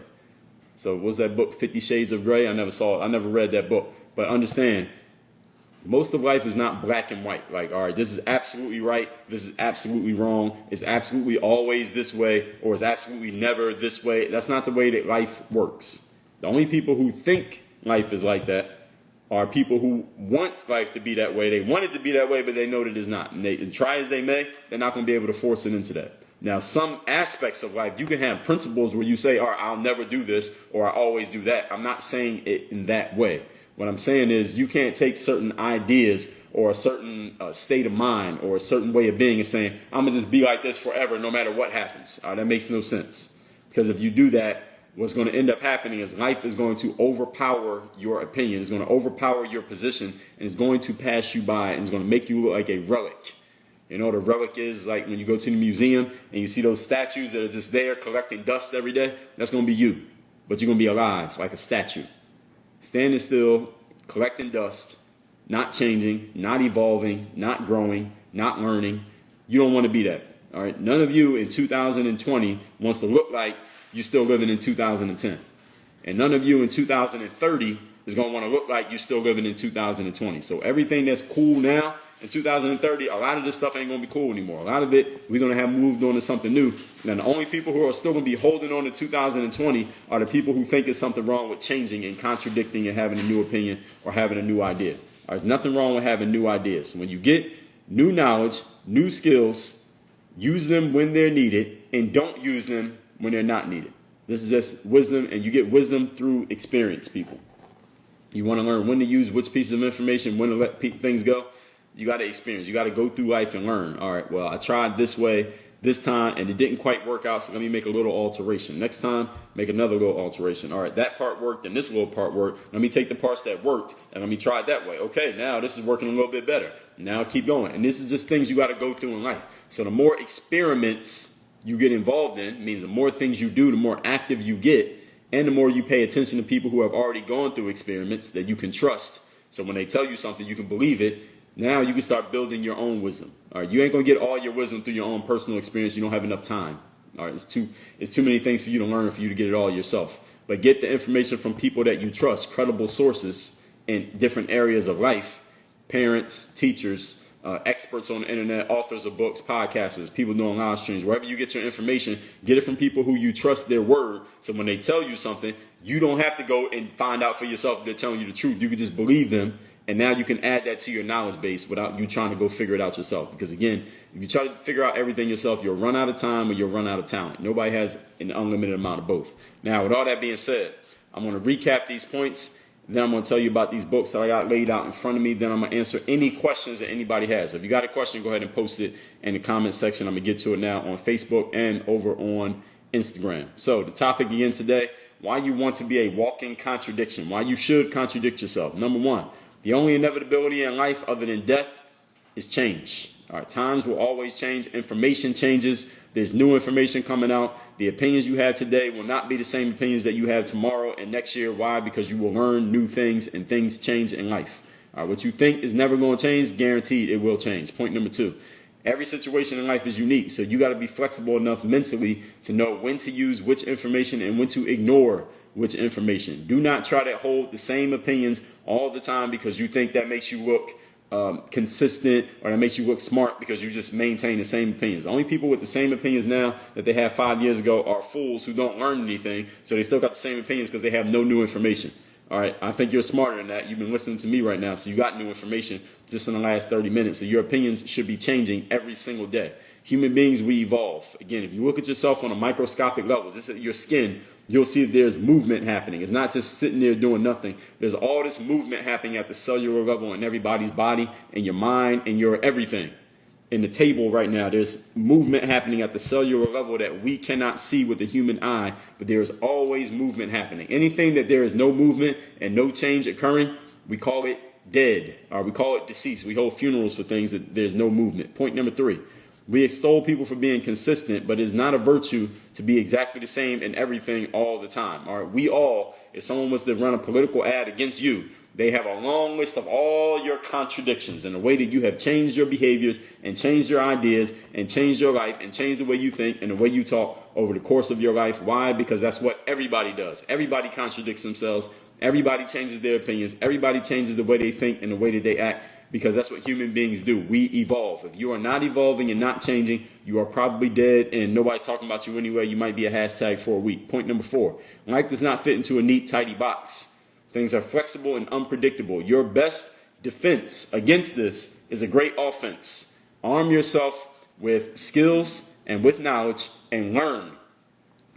So what's that book, 50 Shades of Grey? I never read that book. But understand, most of life is not black and white. Like, all right, this is absolutely right. This is absolutely wrong. It's absolutely always this way, or it's absolutely never this way. That's not the way that life works. The only people who think life is like that are people who want life to be that way. They want it to be that way, but they know that it's not. And try as they may, they're not going to be able to force it into that. Now, some aspects of life, you can have principles where you say, all right, I'll never do this, or I always do that. I'm not saying it in that way. What I'm saying is you can't take certain ideas or a certain state of mind or a certain way of being and saying, I'm going to just be like this forever no matter what happens. That makes no sense. Because if you do that, what's going to end up happening is life is going to overpower your opinion. It's going to overpower your position, and it's going to pass you by, and it's going to make you look like a relic. You know what a relic is? Like when you go to the museum and you see those statues that are just there collecting dust every day. That's going to be you. But you're going to be alive like a statue. Standing still, collecting dust, not changing, not evolving, not growing, not learning. You don't want to be that. All right. None of you in 2020 wants to look like you're still living in 2010. And none of you in 2030 is going to want to look like you're still living in 2020. So everything that's cool now in 2030, a lot of this stuff ain't going to be cool anymore. A lot of it, we're going to have moved on to something new. And the only people who are still going to be holding on to 2020 are the people who think there's something wrong with changing and contradicting and having a new opinion or having a new idea. There's nothing wrong with having new ideas. When you get new knowledge, new skills, use them when they're needed and don't use them when they're not needed. This is just wisdom, and you get wisdom through experience, people. You want to learn when to use which pieces of information, when to let things go. You got to experience. You got to go through life and learn. All right, well, I tried this way this time, and it didn't quite work out, so let me make a little alteration. Next time, make another little alteration. All right, that part worked, and this little part worked. Let me take the parts that worked, and let me try it that way. Okay, now this is working a little bit better. Now keep going. And this is just things you got to go through in life. So the more experiments you get involved in means the more things you do, the more active you get, and the more you pay attention to people who have already gone through experiments that you can trust. So when they tell you something, you can believe it. Now you can start building your own wisdom. All right, you ain't gonna get all your wisdom through your own personal experience. You don't have enough time. All right, it's too many things for you to learn for you to get it all yourself. But get the information from people that you trust, credible sources in different areas of life, parents, teachers, experts on the internet, authors of books, podcasters, people doing live streams. Wherever you get your information, get it from people who you trust their word. So when they tell you something, you don't have to go and find out for yourself if they're telling you the truth. You can just believe them. And now you can add that to your knowledge base without you trying to go figure it out yourself. Because again, if you try to figure out everything yourself, you'll run out of time or you'll run out of talent. Nobody has an unlimited amount of both. Now, with all that being said, I'm going to recap these points. Then I'm going to tell you about these books that I got laid out in front of me. Then I'm going to answer any questions that anybody has. If you got a question, go ahead and post it in the comment section. I'm going to get to it now on Facebook and over on Instagram. So the topic again today, why you want to be a walking contradiction, why you should contradict yourself. Number one, the only inevitability in life other than death is change. All right, times will always change. Information changes. There's new information coming out. The opinions you have today will not be the same opinions that you have tomorrow and next year. Why? Because you will learn new things and things change in life. All right, what you think is never going to change, guaranteed it will change. Point number two. Every situation in life is unique, so you got to be flexible enough mentally to know when to use which information and when to ignore which information. Do not try to hold the same opinions all the time because you think that makes you look consistent or that makes you look smart because you just maintain the same opinions. The only people with the same opinions now that they had 5 years ago are fools who don't learn anything, so they still got the same opinions because they have no new information. All right, I think you're smarter than that. You've been listening to me right now, so you got new information just in the last 30 minutes. So your opinions should be changing every single day. Human beings, we evolve. Again, if you look at yourself on a microscopic level, just at your skin, you'll see that there's movement happening. It's not just sitting there doing nothing. There's all this movement happening at the cellular level in everybody's body, in your mind, and your everything. in the table right now. There's movement happening at the cellular level that we cannot see with the human eye, but there is always movement happening. Anything that there is no movement and no change occurring, we call it dead, or we call it deceased. We hold funerals for things that there's no movement. Point number 3. We extol people for being consistent, but it's not a virtue to be exactly the same in everything all the time. All right, we all, if someone was to run a political ad against you, they have a long list of all your contradictions and the way that you have changed your behaviors and changed your ideas and changed your life and changed the way you think and the way you talk over the course of your life. Why? Because that's what everybody does. Everybody contradicts themselves. Everybody changes their opinions. Everybody changes the way they think and the way that they act, because that's what human beings do. We evolve. If you are not evolving and not changing, you are probably dead and nobody's talking about you anyway. You might be a hashtag for a week. Point number 4. Life does not fit into a neat, tidy box. Things are flexible and unpredictable. Your best defense against this is a great offense. Arm yourself with skills and with knowledge and learn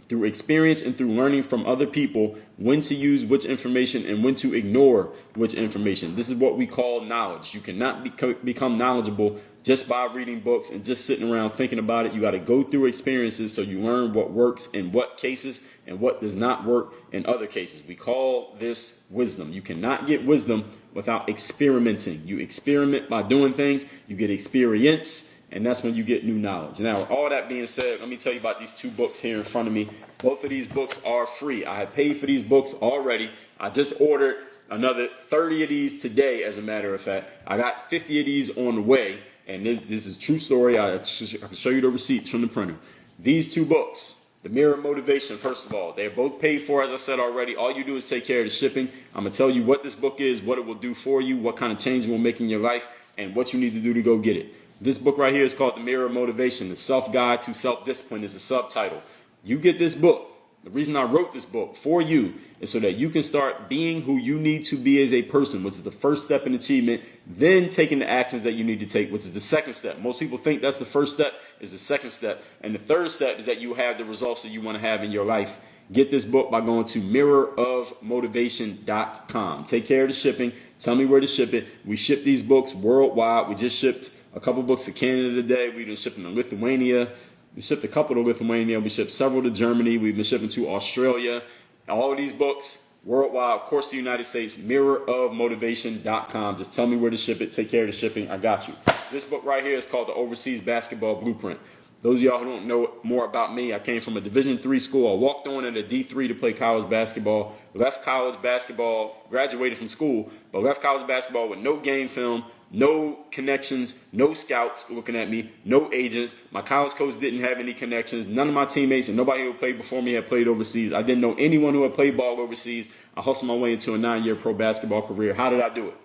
through experience and through learning from other people when to use which information and when to ignore which information. This is what we call knowledge. You cannot become knowledgeable just by reading books and just sitting around thinking about it. You got to go through experiences so you learn what works in what cases and what does not work in other cases. We call this wisdom. You cannot get wisdom without experimenting. You experiment by doing things, you get experience, and that's when you get new knowledge. Now, all that being said, let me tell you about these 2 books here in front of me. Both of these books are free. I have paid for these books already. I just ordered another 30 of these today, as a matter of fact. I got 50 of these on the way, and this is a true story. I can show you the receipts from the printer. These 2 books, The Mirror of Motivation, first of all, they're both paid for, as I said already. All you do is take care of the shipping. I'm going to tell you what this book is, what it will do for you, what kind of change it will make in your life, and what you need to do to go get it. This book right here is called The Mirror of Motivation. The Self-Guide to Self-Discipline is the subtitle. You get this book. The reason I wrote this book for you is so that you can start being who you need to be as a person, which is the first step in achievement, then taking the actions that you need to take, which is the second step. Most people think that's the first step, is the second step. And the third step is that you have the results that you want to have in your life. Get this book by going to mirrorofmotivation.com. Take care of the shipping. Tell me where to ship it. We ship these books worldwide. We just shipped a couple books to Canada today. We've been shipping to Lithuania. We shipped a couple to Lithuania. We shipped several to Germany. We've been shipping to Australia. All of these books worldwide, of course, the United States, mirrorofmotivation.com. Just tell me where to ship it. Take care of the shipping. I got you. This book right here is called The Overseas Basketball Blueprint. Those of y'all who don't know more about me, I came from a Division III school. I walked on at a D3 to play college basketball, left college basketball, graduated from school, but left college basketball with no game film, no connections, no scouts looking at me, no agents. My college coach didn't have any connections. None of my teammates and nobody who played before me had played overseas. I didn't know anyone who had played ball overseas. I hustled my way into a 9-year pro basketball career. How did I do it?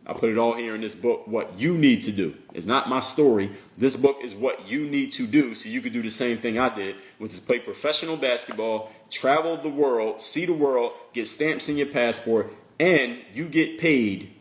I put it all here in this book, what you need to do. It's not my story. This book is what you need to do so you can do the same thing I did, which is play professional basketball, travel the world, see the world, get stamps in your passport, and you get paid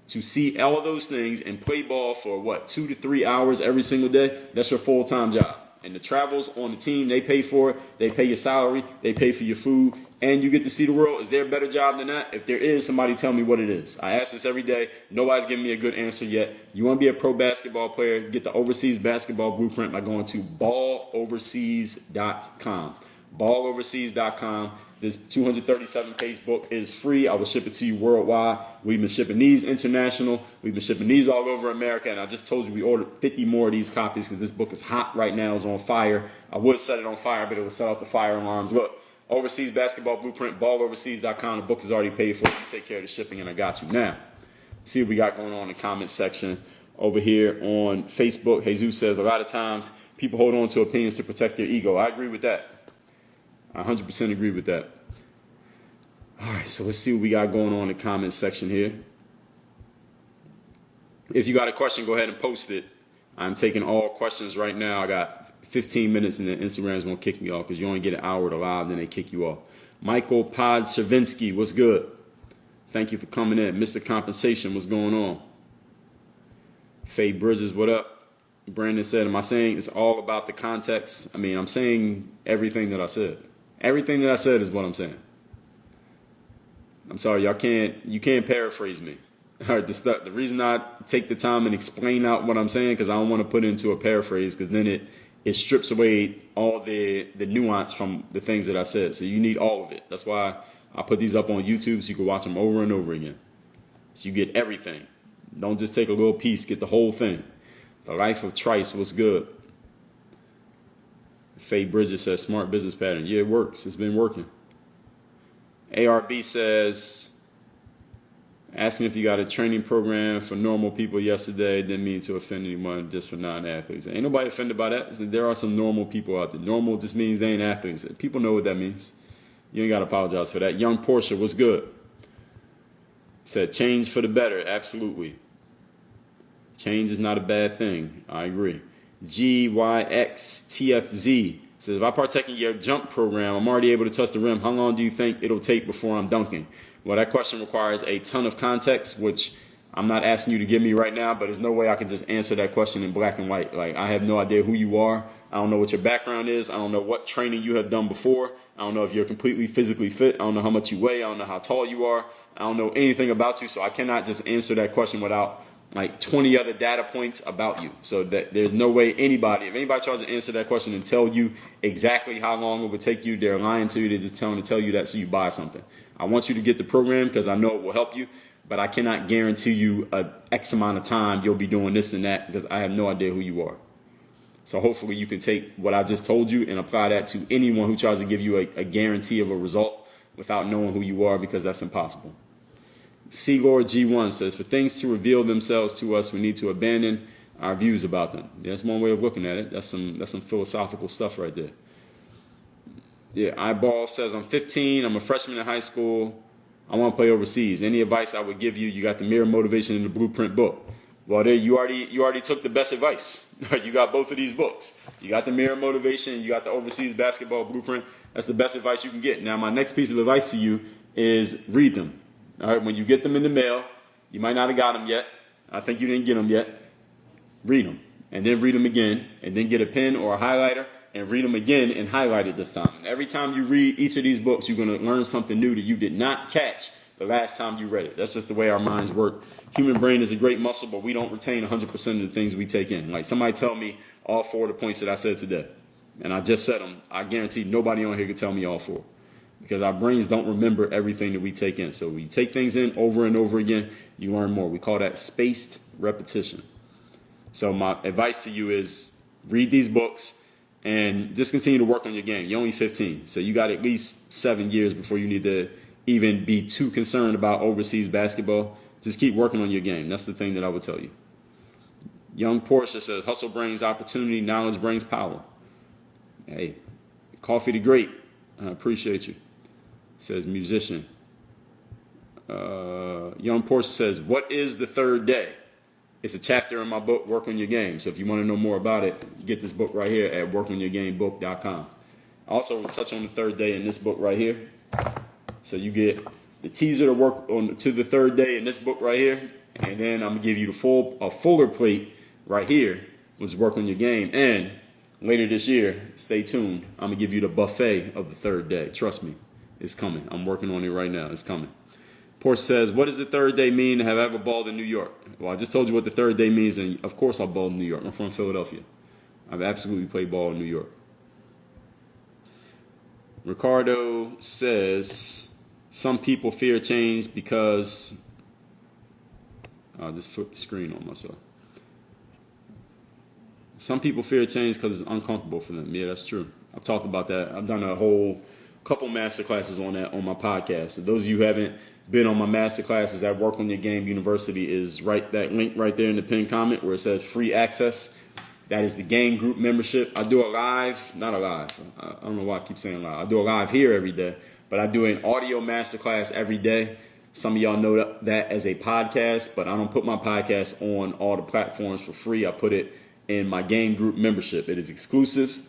to see all of those things and play ball for, 2 to 3 hours every single day. That's your full-time job. And the travels on the team, they pay for it. They pay your salary. They pay for your food. And you get to see the world. Is there a better job than that? If there is, somebody tell me what it is. I ask this every day. Nobody's giving me a good answer yet. You want to be a pro basketball player? Get the Overseas Basketball Blueprint by going to balloverseas.com. Balloverseas.com. This 237-page book is free. I will ship it to you worldwide. We've been shipping these international. We've been shipping these all over America. And I just told you we ordered 50 more of these copies because this book is hot right now. It's on fire. I would set it on fire, but it would set off the fire alarms. Look, Overseas Basketball Blueprint, balloverseas.com. The book is already paid for. You take care of the shipping, and I got you. Now, see what we got going on in the comments section over here on Facebook. Jesus says, a lot of times people hold on to opinions to protect their ego. I agree with that. I 100% agree with that. All right, so let's see what we got going on in the comments section here. If you got a question, go ahead and post it. I'm taking all questions right now. I got 15 minutes and then Instagram's going to kick me off because you only get an hour to live, then they kick you off. Michael Podservinsky, what's good? Thank you for coming in. Mr. Compensation, what's going on? Faye Bridges, what up? Brandon said, am I saying it's all about the context? I mean, I'm saying everything that I said. Everything that I said is what I'm saying. I'm sorry, you can't paraphrase me. All right, the reason I take the time and explain out what I'm saying, because I don't want to put it into a paraphrase, because then it strips away all the nuance from the things that I said. So you need all of it. That's why I put these up on YouTube so you can watch them over and over again. So you get everything. Don't just take a little piece, get the whole thing. The life of Trice was good. Faye Bridges says, smart business pattern. Yeah, it works. It's been working. ARB says, asking if you got a training program for normal people yesterday didn't mean to offend anyone, just for non-athletes. Ain't nobody offended by that. There are some normal people out there. Normal just means they ain't athletes. People know what that means. You ain't got to apologize for that. Young Portia was good. Said, change for the better. Absolutely. Change is not a bad thing. I agree. GYXTFZ says, if I partake in your jump program, I'm already able to touch the rim. How long do you think it'll take before I'm dunking? Well, that question requires a ton of context, which I'm not asking you to give me right now, but there's no way I can just answer that question in black and white. Like, I have no idea who you are. I don't know what your background is. I don't know what training you have done before. I don't know if you're completely physically fit. I don't know how much you weigh. I don't know how tall you are. I don't know anything about you, so I cannot just answer that question without like 20 other data points about you. So that there's no way if anybody tries to answer that question and tell you exactly how long it would take you, they're lying to you. They're just tell you that so you buy something. I want you to get the program because I know it will help you, but I cannot guarantee you a X amount of time you'll be doing this and that because I have no idea who you are. So hopefully you can take what I just told you and apply that to anyone who tries to give you a guarantee of a result without knowing who you are, because that's impossible. Sealord G1 says, for things to reveal themselves to us, we need to abandon our views about them. That's one way of looking at it. That's some philosophical stuff right there. Yeah, Eyeball says, I'm 15. I'm a freshman in high school. I want to play overseas. Any advice I would give you? You got the Mirror Motivation and the Blueprint book. Well, there you already took the best advice. You got both of these books. You got the Mirror Motivation. You got the Overseas Basketball Blueprint. That's the best advice you can get. Now, my next piece of advice to you is read them. All right, when you get them in the mail, you might not have got them yet. I think you didn't get them yet. Read them, and then read them again, and then get a pen or a highlighter and read them again and highlight it this time. And every time you read each of these books, you're going to learn something new that you did not catch the last time you read it. That's just the way our minds work. Human brain is a great muscle, but we don't retain 100% of the things we take in. Like, somebody tell me all 4 of the points that I said today, and I just said them. I guarantee nobody on here can tell me all 4. Because our brains don't remember everything that we take in. So we take things in over and over again, you learn more. We call that spaced repetition. So my advice to you is read these books and just continue to work on your game. You're only 15, so you got at least 7 years before you need to even be too concerned about overseas basketball. Just keep working on your game. That's the thing that I would tell you. Young Portia says, hustle brings opportunity, knowledge brings power. Hey, coffee the great. I appreciate you. Says musician. Young Portia says, what is the third day? It's a chapter in my book, Work on Your Game. So if you want to know more about it, get this book right here at workonyourgamebook.com. I also will touch on the third day in this book right here. So you get the teaser to work on to the third day in this book right here. And then I'm going to give you a fuller plate right here, which is Work on Your Game. And later this year, stay tuned, I'm going to give you the buffet of the third day. Trust me. It's coming. I'm working on it right now. It's coming. Porsche says, what does the third day mean? Have I ever balled in New York? Well, I just told you what the third day means, and of course I balled in New York. I'm from Philadelphia. I've absolutely played ball in New York. Ricardo says, some people fear change because... I'll just flip the screen on myself. Some people fear change because it's uncomfortable for them. Yeah, that's true. I've talked about that. I've done a whole couple master classes on that on my podcast. So those of you who haven't been on my master classes at Work on Your Game University, is that link right there in the pinned comment where it says free access. That is the game group membership. I do a live, not a live. I don't know why I keep saying live. I do a live here every day, but I do an audio master class every day. Some of y'all know that as a podcast, but I don't put my podcast on all the platforms for free. I put it in my game group membership. It is exclusive.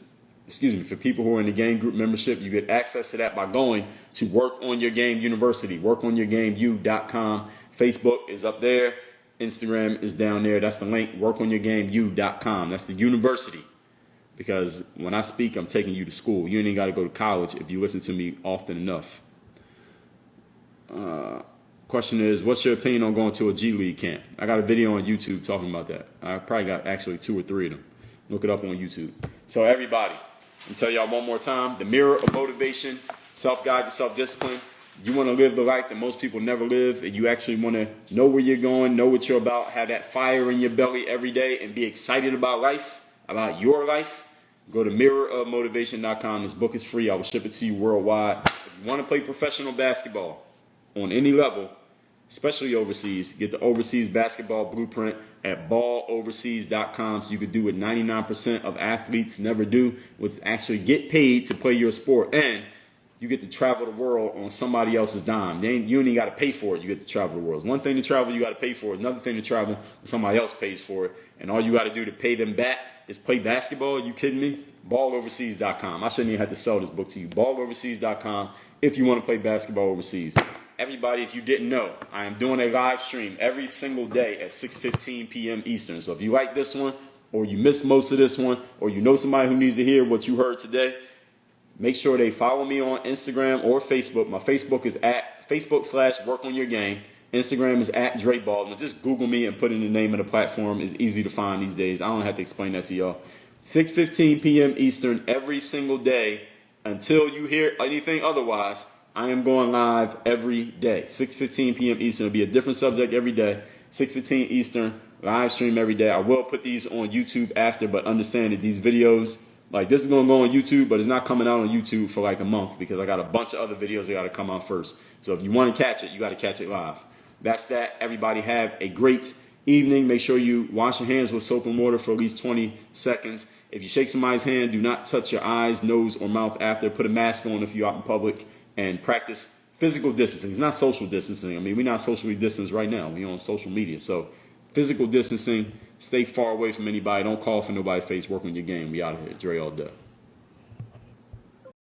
For people who are in the game group membership, you get access to that by going to Work on Your Game University, workonyourgameu.com. Facebook is up there. Instagram is down there. That's the link, workonyourgameu.com. That's the university. Because when I speak, I'm taking you to school. You ain't got to go to college if you listen to me often enough. Question is, what's your opinion on going to a G League camp? I got a video on YouTube talking about that. I probably got actually 2 or 3 of them. Look it up on YouTube. So everybody, I'll tell y'all one more time, the mirror of motivation, self-guided, self-discipline. You want to live the life that most people never live, and you actually want to know where you're going, know what you're about, have that fire in your belly every day, and be excited about life, about your life. Go to mirrorofmotivation.com. This book is free. I will ship it to you worldwide. If you want to play professional basketball on any level, especially overseas, get the overseas basketball blueprint at balloverseas.com, so you can do what 99% of athletes never do, which is actually get paid to play your sport, and you get to travel the world on somebody else's dime. You ain't got to pay for it. You get to travel the world. It's one thing to travel, you got to pay for it. Another thing to travel, somebody else pays for it. And all you got to do to pay them back is play basketball. Are you kidding me? Balloverseas.com. I shouldn't even have to sell this book to you. Balloverseas.com if you want to play basketball overseas. Everybody, if you didn't know, I am doing a live stream every single day at 6:15 p.m. Eastern. So if you like this one, or you missed most of this one, or you know somebody who needs to hear what you heard today, make sure they follow me on Instagram or Facebook. My Facebook is at Facebook/WorkOnYourGame. Instagram is at Dre Baldwin. Just Google me and put in the name of the platform. It's easy to find these days. I don't have to explain that to y'all. 6:15 p.m. Eastern every single day until you hear anything otherwise. I am going live every day. 6:15 p.m. Eastern. It'll be a different subject every day. 6:15 Eastern. Live stream every day. I will put these on YouTube after, but understand that these videos, like this is going to go on YouTube, but it's not coming out on YouTube for like a month because I got a bunch of other videos that got to come out first. So if you want to catch it, you got to catch it live. That's that. Everybody have a great evening. Make sure you wash your hands with soap and water for at least 20 seconds. If you shake somebody's hand, do not touch your eyes, nose, or mouth after. Put a mask on if you're out in public, and practice physical distancing. It's not social distancing. I mean, we're not socially distanced right now. We're on social media. So physical distancing, stay far away from anybody. Don't call for nobody's face. Work on your game. We out of here. Dre all day.